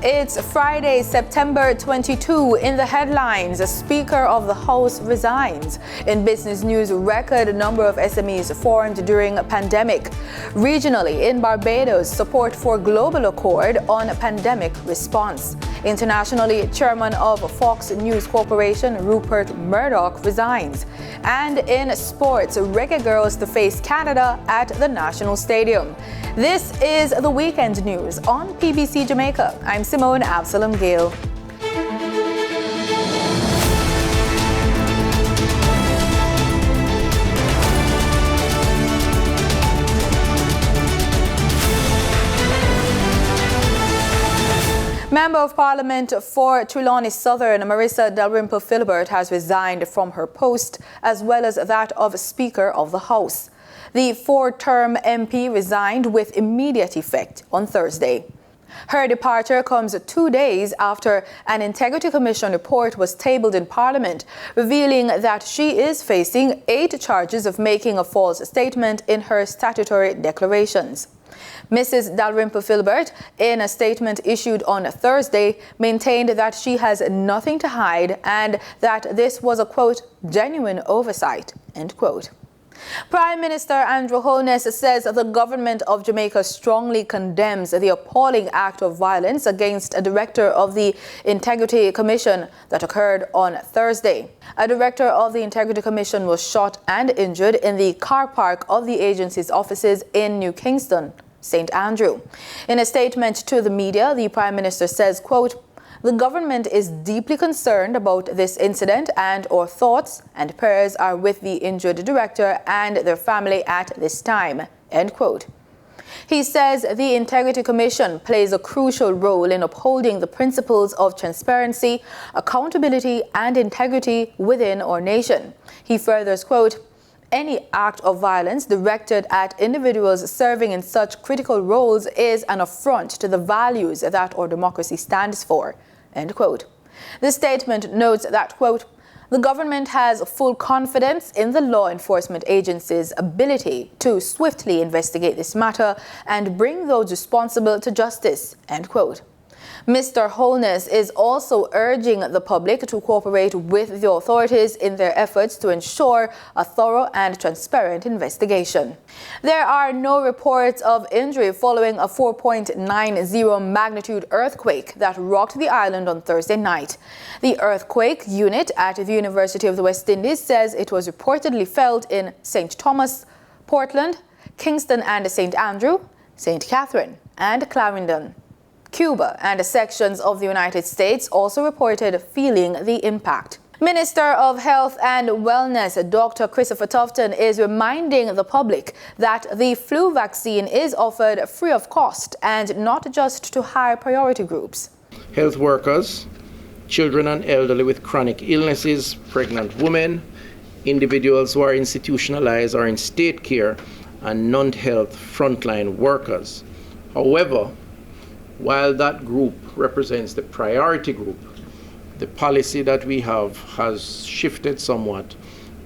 It's Friday, September 22. In the headlines, a Speaker of the House resigns. In business news, record number of SMEs formed during a pandemic. Regionally, in Barbados, support for global accord on pandemic response. Internationally, chairman of Fox News Corporation, Rupert Murdoch, resigns. And in sports, Reggae Girls to face Canada at the National Stadium. This is the weekend news on PBC Jamaica. I'm Simone Absalom Gale. Member of Parliament for Trelawney Southern, Marissa Dalrymple-Philibert, has resigned from her post, as well as that of Speaker of the House. The four-term MP resigned with immediate effect on Thursday. Her departure comes 2 days after an Integrity Commission report was tabled in Parliament, revealing that she is facing 8 charges of making a false statement in her statutory declarations. Mrs. Dalrymple-Philibert, in a statement issued on Thursday, maintained that she has nothing to hide and that this was a, quote, genuine oversight, end quote. Prime Minister Andrew Holness says the government of Jamaica strongly condemns the appalling act of violence against a director of the Integrity Commission that occurred on Thursday. A director of the Integrity Commission was shot and injured in the car park of the agency's offices in New Kingston, St. Andrew. In a statement to the media, the Prime Minister says, quote, "The government is deeply concerned about this incident and our thoughts and prayers are with the injured director and their family at this time," end quote. He says the Integrity Commission plays a crucial role in upholding the principles of transparency, accountability and integrity within our nation. He further, quote, "Any act of violence directed at individuals serving in such critical roles is an affront to the values that our democracy stands for," end quote. The statement notes that, quote, "The government has full confidence in the law enforcement agency's ability to swiftly investigate this matter and bring those responsible to justice," end quote. Mr. Holness is also urging the public to cooperate with the authorities in their efforts to ensure a thorough and transparent investigation. There are no reports of injury following a 4.90 magnitude earthquake that rocked the island on Thursday night. The earthquake unit at the University of the West Indies says it was reportedly felt in St. Thomas, Portland, Kingston and St. Andrew, St. Catherine and Clarendon. Cuba and sections of the United States also reported feeling the impact. Minister of Health and Wellness, Dr. Christopher Tufton, is reminding the public that the flu vaccine is offered free of cost and not just to high priority groups. Health workers, children and elderly with chronic illnesses, pregnant women, individuals who are institutionalized or in state care, and non-health frontline workers. However, while that group represents the priority group, the policy that we have has shifted somewhat,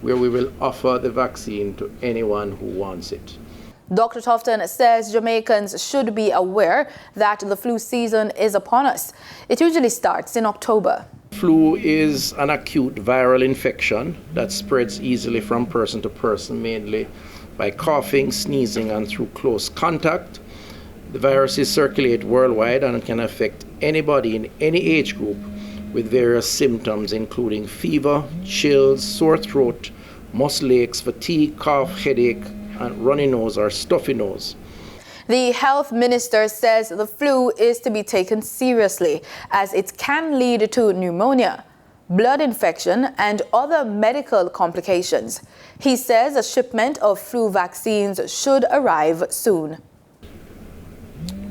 where we will offer the vaccine to anyone who wants it. Dr. Tufton says Jamaicans should be aware that the flu season is upon us. It usually starts in October. Flu is an acute viral infection that spreads easily from person to person, mainly by coughing, sneezing, and through close contact. The viruses circulate worldwide and can affect anybody in any age group with various symptoms, including fever, chills, sore throat, muscle aches, fatigue, cough, headache, and runny nose or stuffy nose. The health minister says the flu is to be taken seriously as it can lead to pneumonia, blood infection, and other medical complications. He says a shipment of flu vaccines should arrive soon.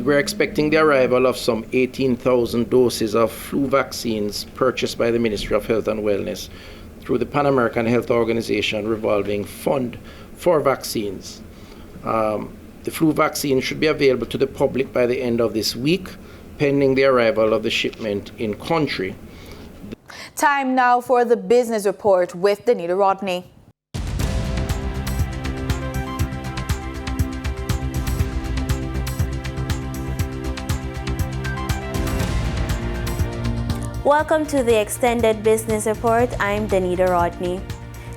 We're expecting the arrival of some 18,000 doses of flu vaccines purchased by the Ministry of Health and Wellness through the Pan American Health Organization revolving fund for vaccines. The flu vaccine should be available to the public by the end of this week, pending the arrival of the shipment in country. Time now for the business report with Danita Rodney. Welcome to the Extended Business Report. I'm Danita Rodney.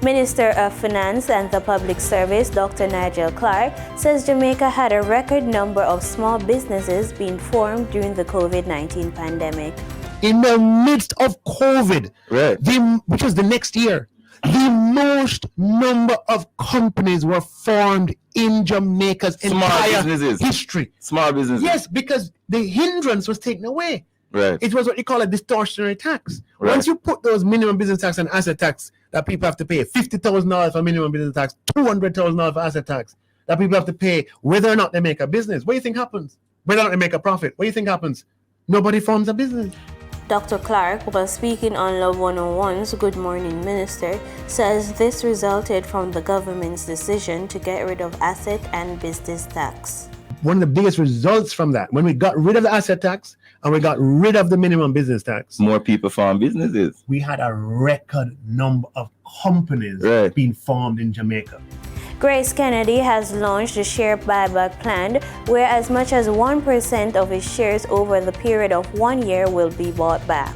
Minister of Finance and the Public Service, Dr. Nigel Clark, says Jamaica had a record number of small businesses being formed during the COVID-19 pandemic. In the midst of COVID, right, which was the next year, the most number of companies were formed in Jamaica's entire history. Small businesses. Yes, because the hindrance was taken away. Right. It was what you call a distortionary tax. Right. Once you put those minimum business tax and asset tax that people have to pay, $50,000 for minimum business tax, $200,000 for asset tax, that people have to pay whether or not they make a business. What do you think happens? Whether or not they make a profit, what do you think happens? Nobody forms a business. Dr. Clark, while speaking on Love 101's Good Morning Minister, says this resulted from the government's decision to get rid of asset and business tax. One of the biggest results from that, when we got rid of the asset tax and we got rid of the minimum business tax, more people form businesses. We had a record number of companies being formed in Jamaica. Grace Kennedy has launched a share buyback plan where as much as 1% of its shares over the period of 1 year will be bought back.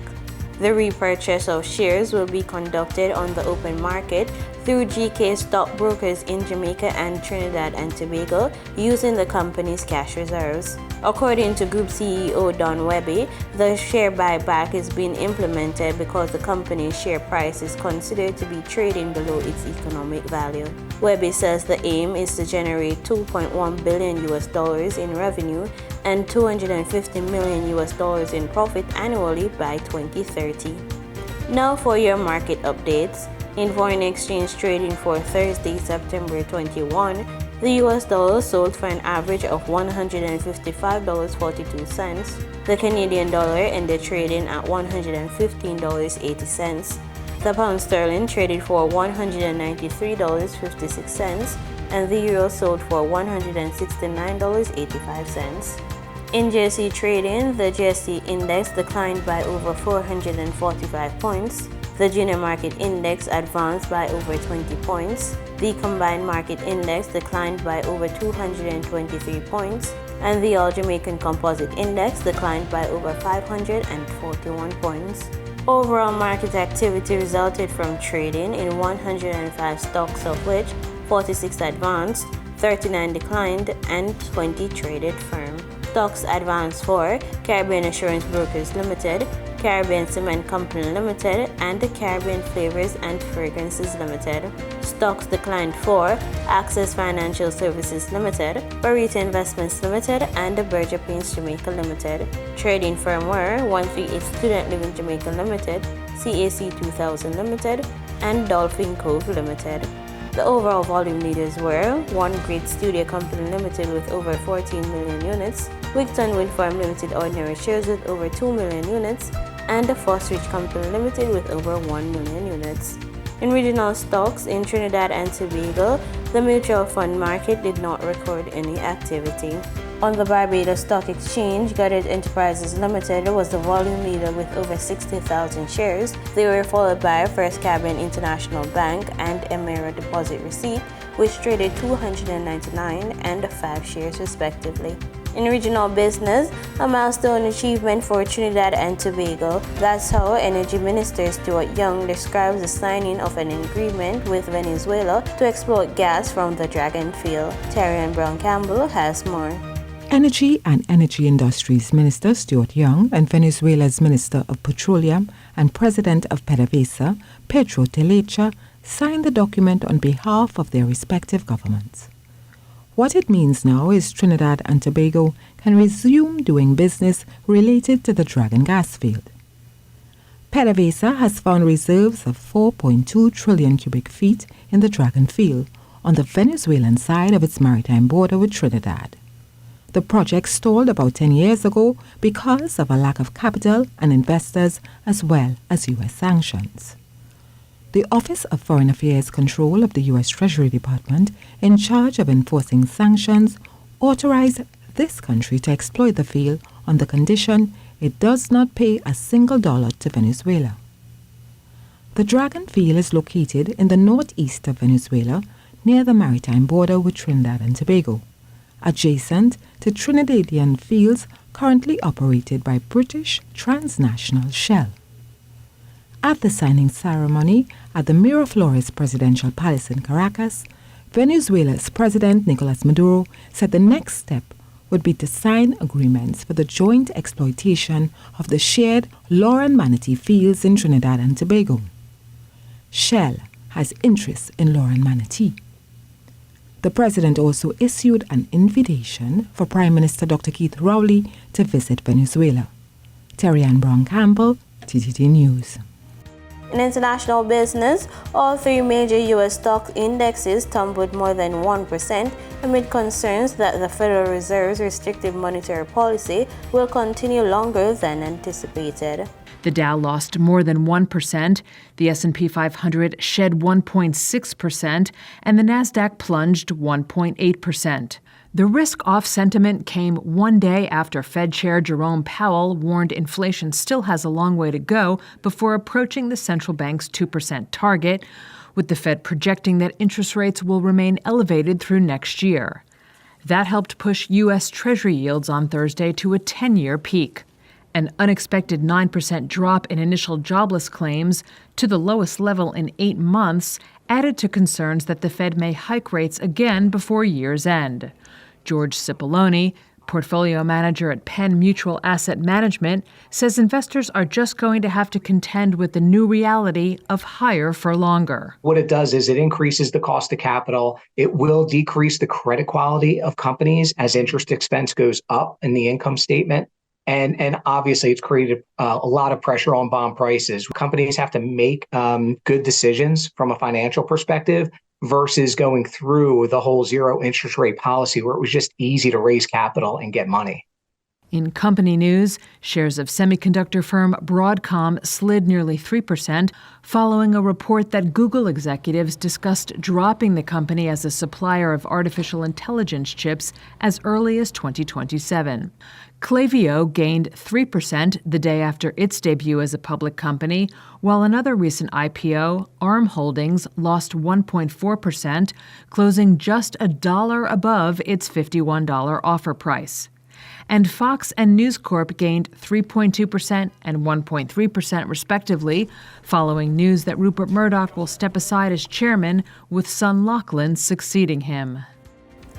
The repurchase of shares will be conducted on the open market through GK stockbrokers in Jamaica and Trinidad and Tobago using the company's cash reserves. According to Group CEO Don Webby, the share buyback is being implemented because the company's share price is considered to be trading below its economic value. Webby says the aim is to generate $2.1 billion in revenue and $250 million in profit annually by 2030. Now for your market updates. In foreign exchange trading for Thursday, September 21, the US dollar sold for an average of $155.42. The Canadian dollar ended trading at $115.80. The pound sterling traded for $193.56, and the euro sold for $169.85. In JSE trading, the JSE index declined by over 445 points. The junior market index advanced by over 20 points. The combined market index declined by over 223 points. And the All Jamaican Composite Index declined by over 541 points. Overall market activity resulted from trading in 105 stocks, of which 46 advanced, 39 declined, and 20 traded firm. Stocks advanced for Caribbean Assurance Brokers Limited, Caribbean Cement Company Limited, and the Caribbean Flavors and Fragrances Limited. Stocks declined for Access Financial Services Limited, Barita Investments Limited, and the Berger Paints Jamaica Limited. Trading firm were 138 Student Living Jamaica Limited, CAC 2000 Limited, and Dolphin Cove Limited. The overall volume leaders were One Great Studio Company Limited with over 14 million units, Wigton Wind Farm Limited ordinary shares with over 2 million units, and the Fosrich Company Limited with over 1 million units. In regional stocks in Trinidad and Tobago, the mutual fund market did not record any activity. On the Barbados Stock Exchange, Goddard Enterprises Limited was the volume leader with over 60,000 shares. They were followed by First Caribbean International Bank and Emera Deposit Receipt, which traded 299 and 5 shares respectively. In regional business, a milestone achievement for Trinidad and Tobago. That's how Energy Minister Stuart Young describes the signing of an agreement with Venezuela to exploit gas from the Dragon Field. Terrian Brown Campbell has more. Energy and Energy Industries Minister Stuart Young and Venezuela's Minister of Petroleum and President of PDVSA, Pedro Telecha, signed the document on behalf of their respective governments. What it means now is Trinidad and Tobago can resume doing business related to the Dragon gas field. PDVSA has found reserves of 4.2 trillion cubic feet in the Dragon field on the Venezuelan side of its maritime border with Trinidad. The project stalled about 10 years ago because of a lack of capital and investors as well as U.S. sanctions. The Office of Foreign Affairs Control of the U.S. Treasury Department, in charge of enforcing sanctions, authorized this country to exploit the field on the condition it does not pay a single dollar to Venezuela. The Dragon field is located in the northeast of Venezuela, near the maritime border with Trinidad and Tobago, adjacent to Trinidadian fields currently operated by British transnational Shell. At the signing ceremony at the Miraflores Presidential Palace in Caracas, Venezuela's President Nicolas Maduro said the next step would be to sign agreements for the joint exploitation of the shared Laurel and Manatee fields in Trinidad and Tobago. Shell has interests in Laurel and Manatee. The president also issued an invitation for Prime Minister Dr. Keith Rowley to visit Venezuela. Terry Ann Brown Campbell, TTT News. In international business, all three major U.S. stock indexes tumbled more than 1% amid concerns that the Federal Reserve's restrictive monetary policy will continue longer than anticipated. The Dow lost more than 1%, the S&P 500 shed 1.6%, and the Nasdaq plunged 1.8%. The risk-off sentiment came one day after Fed Chair Jerome Powell warned inflation still has a long way to go before approaching the central bank's 2% target, with the Fed projecting that interest rates will remain elevated through next year. That helped push U.S. Treasury yields on Thursday to a 10-year peak. An unexpected 9% drop in initial jobless claims to the lowest level in 8 months added to concerns that the Fed may hike rates again before year's end. George Cipollone, portfolio manager at Penn Mutual Asset Management, says investors are just going to have to contend with the new reality of higher for longer. What it does is it increases the cost of capital. It will decrease the credit quality of companies as interest expense goes up in the income statement. And obviously, it's created a lot of pressure on bond prices. Companies have to make good decisions from a financial perspective versus going through the whole zero interest rate policy where it was just easy to raise capital and get money. In company news, shares of semiconductor firm Broadcom slid nearly 3% following a report that Google executives discussed dropping the company as a supplier of artificial intelligence chips as early as 2027. Klaviyo gained 3% the day after its debut as a public company, while another recent IPO, ARM Holdings, lost 1.4%, closing just $1 above its $51 offer price. And Fox and News Corp gained 3.2% and 1.3% respectively, following news that Rupert Murdoch will step aside as chairman, with son Lachlan succeeding him.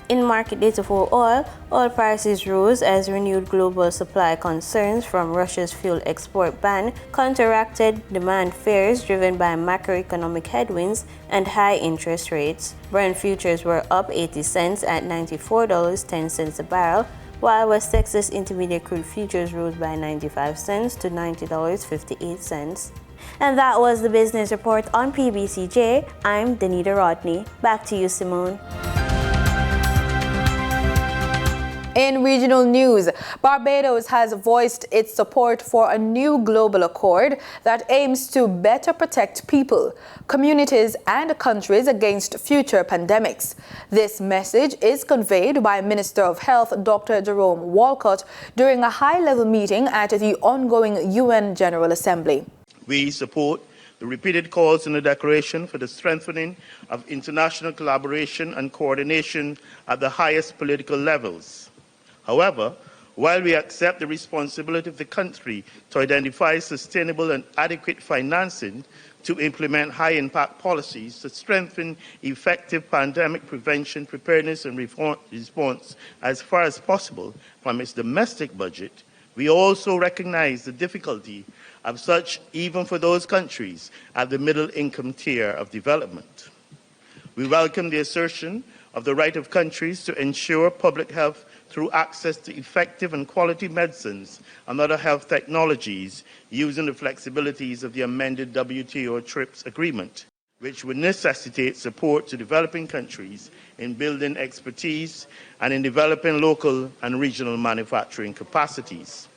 In market data for oil prices rose as renewed global supply concerns from Russia's fuel export ban counteracted demand fears driven by macroeconomic headwinds and high interest rates. Brent futures were up 80 cents at $94.10 a barrel, while West Texas Intermediate crude futures rose by 95 cents to $90.58. And that was the business report on PBCJ. I'm Danita Rodney. Back to you, Simone. In regional news, Barbados has voiced its support for a new global accord that aims to better protect people, communities, and countries against future pandemics. This message is conveyed by Minister of Health Dr. Jerome Walcott during a high-level meeting at the ongoing UN General Assembly. We support the repeated calls in the Declaration for the strengthening of international collaboration and coordination at the highest political levels. However, while we accept the responsibility of the country to identify sustainable and adequate financing to implement high-impact policies to strengthen effective pandemic prevention, preparedness, and response as far as possible from its domestic budget, we also recognize the difficulty of such even for those countries at the middle-income tier of development. We welcome the assertion of the right of countries to ensure public health through access to effective and quality medicines and other health technologies using the flexibilities of the amended WTO TRIPS agreement, which would necessitate support to developing countries in building expertise and in developing local and regional manufacturing capacities.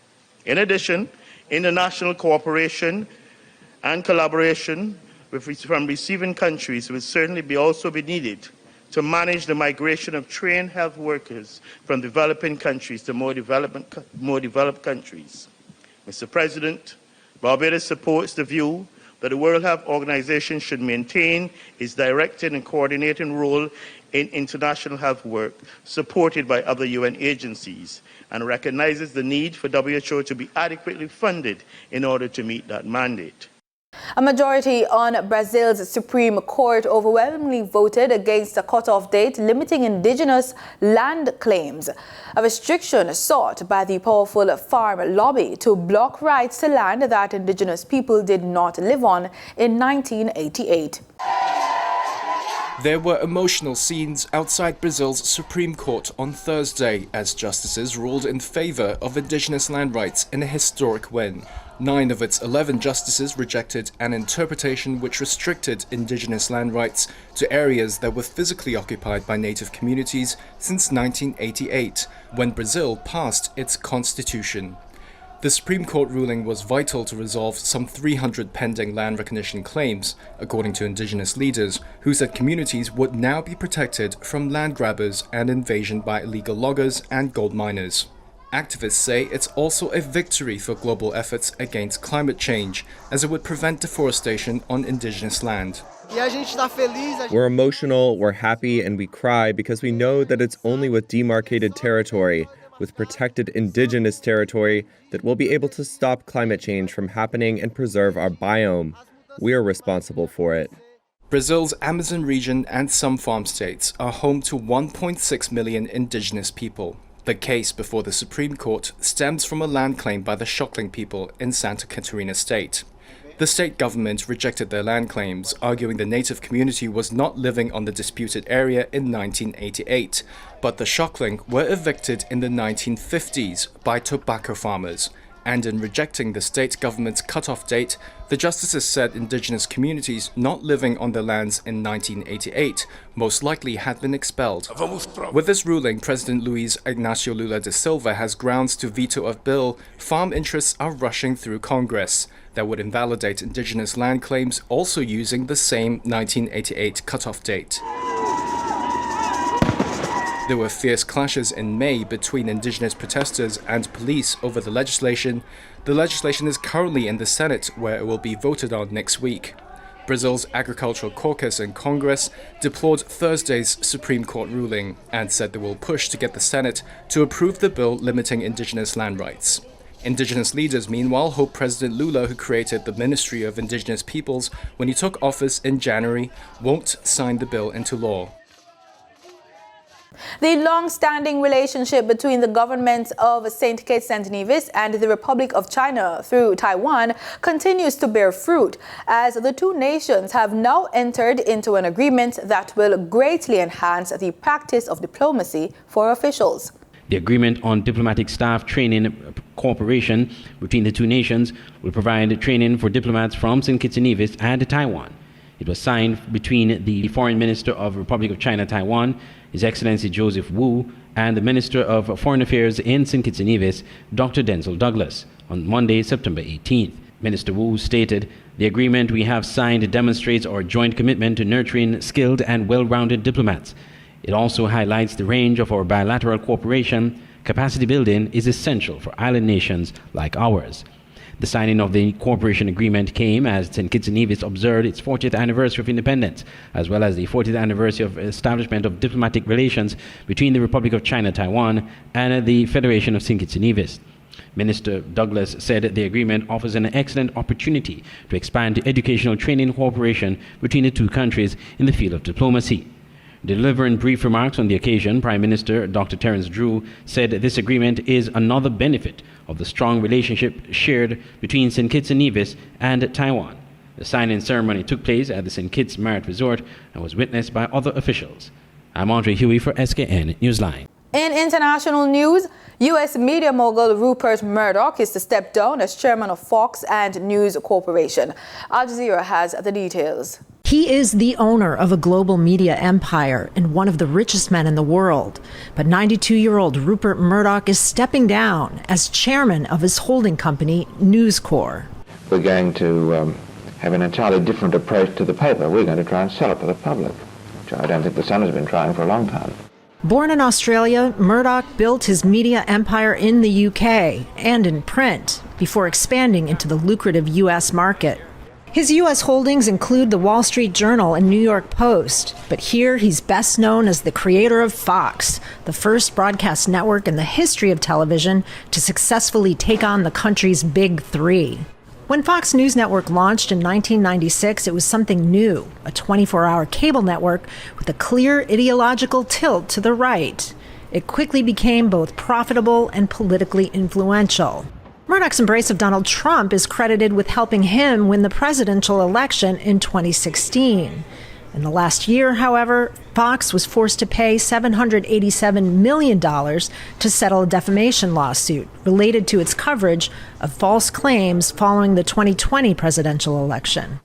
In addition, international cooperation and collaboration from receiving countries will certainly also be needed to manage the migration of trained health workers from developing countries to more developed countries. Mr. President, Barbados supports the view that the World Health Organization should maintain its directed and coordinating role in international health work supported by other UN agencies, and recognizes the need for WHO to be adequately funded in order to meet that mandate. A majority on Brazil's Supreme Court overwhelmingly voted against a cutoff date limiting indigenous land claims, a restriction sought by the powerful farm lobby to block rights to land that indigenous people did not live on in 1988. There were emotional scenes outside Brazil's Supreme Court on Thursday as justices ruled in favor of indigenous land rights in a historic win. 9 of its 11 justices rejected an interpretation which restricted indigenous land rights to areas that were physically occupied by native communities since 1988, when Brazil passed its constitution. The Supreme Court ruling was vital to resolve some 300 pending land recognition claims, according to indigenous leaders, who said communities would now be protected from land grabbers and invasion by illegal loggers and gold miners. Activists say it's also a victory for global efforts against climate change, as it would prevent deforestation on indigenous land. We're emotional, we're happy, and we cry because we know that it's only with demarcated territory, with protected indigenous territory, that we'll be able to stop climate change from happening and preserve our biome. We are responsible for it. Brazil's Amazon region and some farm states are home to 1.6 million indigenous people. The case before the Supreme Court stems from a land claim by the Xokling people in Santa Catarina state. The state government rejected their land claims, arguing the native community was not living on the disputed area in 1988, but the Xokling were evicted in the 1950s by tobacco farmers. And in rejecting the state government's cutoff date, the justices said indigenous communities not living on their lands in 1988 most likely had been expelled. With this ruling, President Luiz Inácio Lula da Silva has grounds to veto a bill farm interests are rushing through Congress that would invalidate indigenous land claims, also using the same 1988 cutoff date. There were fierce clashes in May between indigenous protesters and police over the legislation. The legislation is currently in the Senate, where it will be voted on next week. Brazil's Agricultural Caucus in Congress deplored Thursday's Supreme Court ruling and said they will push to get the Senate to approve the bill limiting indigenous land rights. Indigenous leaders, meanwhile, hope President Lula, who created the Ministry of Indigenous Peoples when he took office in January, won't sign the bill into law. The long-standing relationship between the governments of St. Kitts and Nevis and the Republic of China through Taiwan continues to bear fruit, as the two nations have now entered into an agreement that will greatly enhance the practice of diplomacy for officials. The agreement on diplomatic staff training cooperation between the two nations will provide training for diplomats from St. Kitts and Nevis and Taiwan. It was signed between the Foreign Minister of Republic of China, Taiwan, His Excellency Joseph Wu, and the Minister of Foreign Affairs in St. Kitts and Nevis, Dr. Denzel Douglas, on Monday, September 18th. Minister Wu stated, "The agreement we have signed demonstrates our joint commitment to nurturing skilled and well-rounded diplomats. It also highlights the range of our bilateral cooperation. Capacity building is essential for island nations like ours." The signing of the cooperation agreement came as St. Kitts and Nevis observed its 40th anniversary of independence, as well as the 40th anniversary of establishment of diplomatic relations between the Republic of China, Taiwan, and the Federation of St. Kitts and Nevis. Minister Douglas said the agreement offers an excellent opportunity to expand educational training cooperation between the two countries in the field of diplomacy. Delivering brief remarks on the occasion, Prime Minister Dr. Terence Drew said this agreement is another benefit of the strong relationship shared between St. Kitts and Nevis and Taiwan. The signing ceremony took place at the St. Kitts Marriott Resort and was witnessed by other officials. I'm Andre Huey for SKN Newsline. In international news, U.S. media mogul Rupert Murdoch is to step down as chairman of Fox and News Corporation. Al Jazeera has the details. He is the owner of a global media empire and one of the richest men in the world. But 92-year-old Rupert Murdoch is stepping down as chairman of his holding company, News Corp. We're going to have an entirely different approach to the paper. We're going to try and sell it to the public, which I don't think the Sun has been trying for a long time. Born in Australia, Murdoch built his media empire in the UK and in print before expanding into the lucrative U.S. market. His U.S. holdings include the Wall Street Journal and New York Post, but here he's best known as the creator of Fox, the first broadcast network in the history of television to successfully take on the country's big three. When Fox News Network launched in 1996, it was something new, a 24-hour cable network with a clear ideological tilt to the right. It quickly became both profitable and politically influential. Murdoch's embrace of Donald Trump is credited with helping him win the presidential election in 2016. In the last year, however, Fox was forced to pay $787 million to settle a defamation lawsuit related to its coverage of false claims following the 2020 presidential election.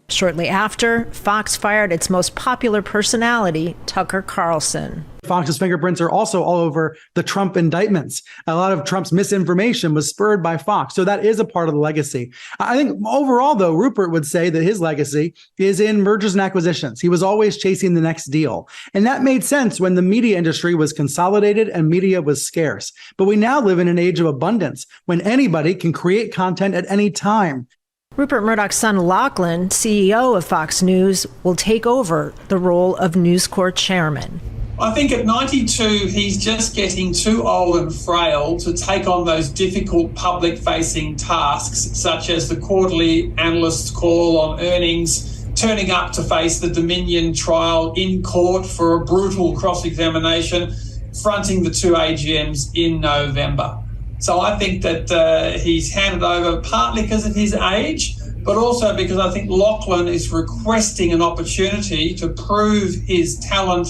Shortly after, Fox fired its most popular personality, Tucker Carlson. Fox's fingerprints are also all over the Trump indictments. A lot of Trump's misinformation was spurred by Fox. So that is a part of the legacy. I think overall, though, Rupert would say that his legacy is in mergers and acquisitions. He was always chasing the next deal. And that made sense when the media industry was consolidated and media was scarce. But we now live in an age of abundance when anybody can create content at any time. Rupert Murdoch's son Lachlan, CEO of Fox News, will take over the role of News Corp chairman. I think at 92, he's just getting too old and frail to take on those difficult public-facing tasks, such as the quarterly analyst's call on earnings, turning up to face the Dominion trial in court for a brutal cross-examination, fronting the two AGMs in November. So I think that he's handed over partly because of his age, but also because I think Lachlan is requesting an opportunity to prove his talent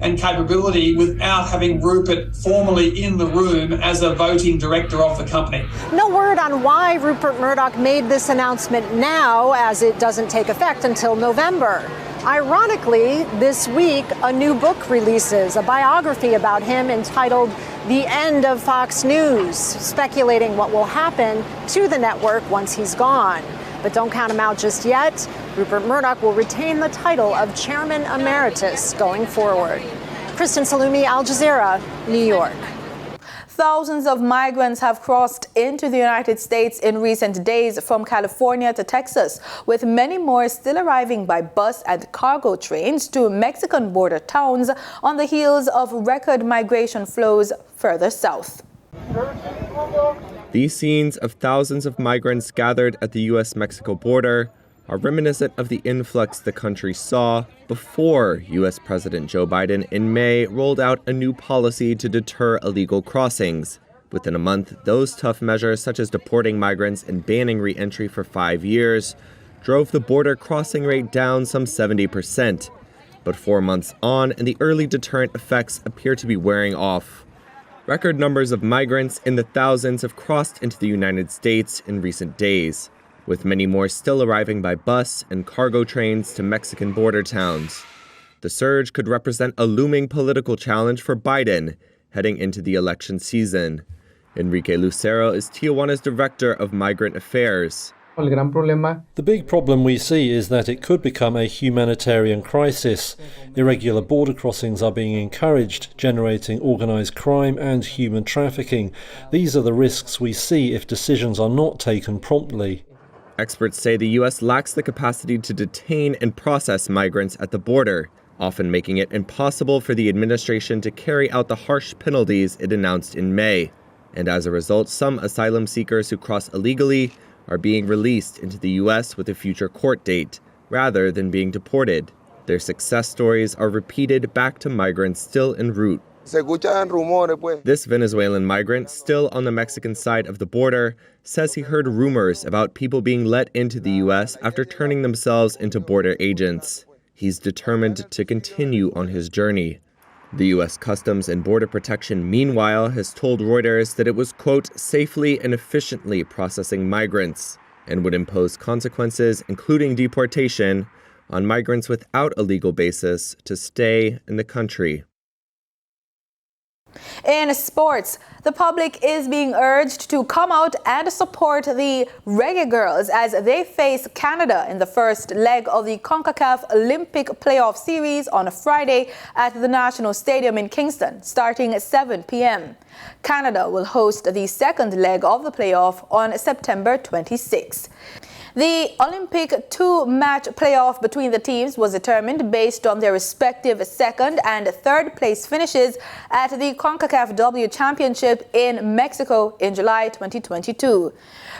and capability without having Rupert formally in the room as a voting director of the company. No word on why Rupert Murdoch made this announcement now, as it doesn't take effect until November. Ironically, this week, a new book releases, a biography about him entitled The End of Fox News, speculating what will happen to the network once he's gone. But don't count him out just yet. Rupert Murdoch will retain the title of Chairman Emeritus going forward. Kristen Salumi, Al Jazeera, New York. Thousands of migrants have crossed into the United States in recent days from California to Texas, with many more still arriving by bus and cargo trains to Mexican border towns on the heels of record migration flows further south. These scenes of thousands of migrants gathered at the U.S.-Mexico border are reminiscent of the influx the country saw before U.S. President Joe Biden in May rolled out a new policy to deter illegal crossings. Within a month, those tough measures, such as deporting migrants and banning re-entry for 5 years, drove the border crossing rate down some 70%. But 4 months on, and the early deterrent effects appear to be wearing off. Record numbers of migrants in the thousands have crossed into the United States in recent days, with many more still arriving by bus and cargo trains to Mexican border towns. The surge could represent a looming political challenge for Biden heading into the election season. Enrique Lucero is Tijuana's Director of Migrant Affairs. The big problem we see is that it could become a humanitarian crisis. Irregular border crossings are being encouraged, generating organised crime and human trafficking. These are the risks we see if decisions are not taken promptly. Experts say the U.S. lacks the capacity to detain and process migrants at the border, often making it impossible for the administration to carry out the harsh penalties it announced in May. And as a result, some asylum seekers who cross illegally are being released into the U.S. with a future court date, rather than being deported. Their success stories are repeated back to migrants still en route. This Venezuelan migrant, still on the Mexican side of the border, says he heard rumors about people being let into the U.S. after turning themselves into border agents. He's determined to continue on his journey. The U.S. Customs and Border Protection, meanwhile, has told Reuters that it was, quote, safely and efficiently processing migrants and would impose consequences, including deportation, on migrants without a legal basis to stay in the country. In sports, the public is being urged to come out and support the Reggae Girls as they face Canada in the first leg of the CONCACAF Olympic Playoff Series on Friday at the National Stadium in Kingston, starting at 7 p.m. Canada will host the second leg of the playoff on September 26. The Olympic two-match playoff between the teams was determined based on their respective second and third place finishes at the CONCACAF W Championship in Mexico in July 2022.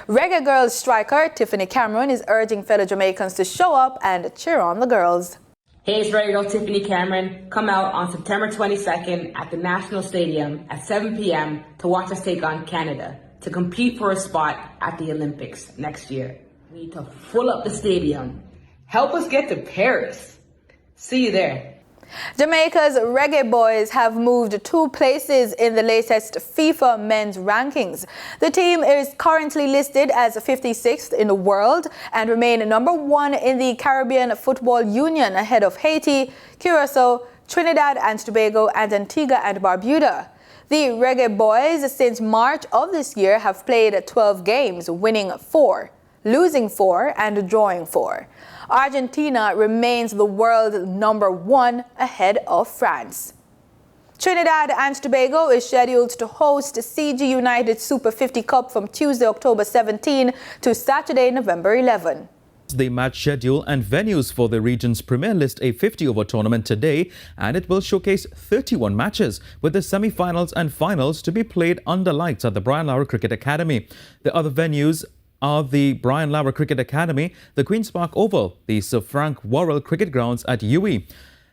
Reggae Girls striker Tiffany Cameron is urging fellow Jamaicans to show up and cheer on the girls. Hey, it's Reggae Girl Tiffany Cameron. Come out on September 22nd at the National Stadium at 7 p.m. to watch us take on Canada to compete for a spot at the Olympics next year. We need to fill up the stadium. Help us get to Paris. See you there. Jamaica's Reggae Boys have moved 2 places in the latest FIFA men's rankings. The team is currently listed as 56th in the world and remain number 1 in the Caribbean Football Union ahead of Haiti, Curacao, Trinidad and Tobago and Antigua and Barbuda. The Reggae Boys since March of this year have played 12 games, winning 4. Losing 4 and drawing 4. Argentina remains the world number 1 ahead of France. Trinidad and Tobago is scheduled to host CG United Super 50 Cup from Tuesday, October 17 to Saturday, November 11. The match schedule and venues for the region's Premier list a 50-over tournament today, and it will showcase 31 matches, with the semi-finals and finals to be played under lights at the Brian Lara Cricket Academy. The other venues are the Brian Lara Cricket Academy, the Queen's Park Oval, the Sir Frank Worrell Cricket Grounds at UWI.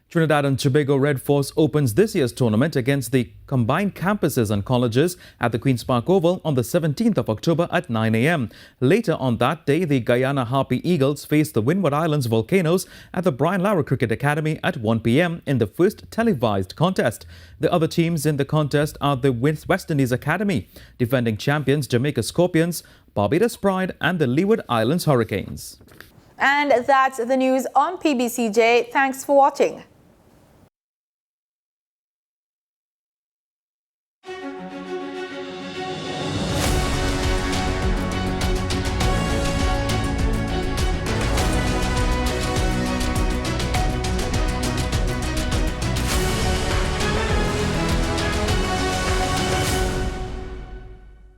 Trinidad and Tobago Red Force opens this year's tournament against the combined campuses and colleges at the Queen's Park Oval on the 17th of October at 9 a.m. Later on that day, the Guyana Harpy Eagles face the Windward Islands Volcanoes at the Brian Lara Cricket Academy at 1 p.m. in the first televised contest. The other teams in the contest are the West Indies Academy, defending champions Jamaica Scorpions, Barbados Pride and the Leeward Islands Hurricanes. And that's the news on PBCJ. Thanks for watching.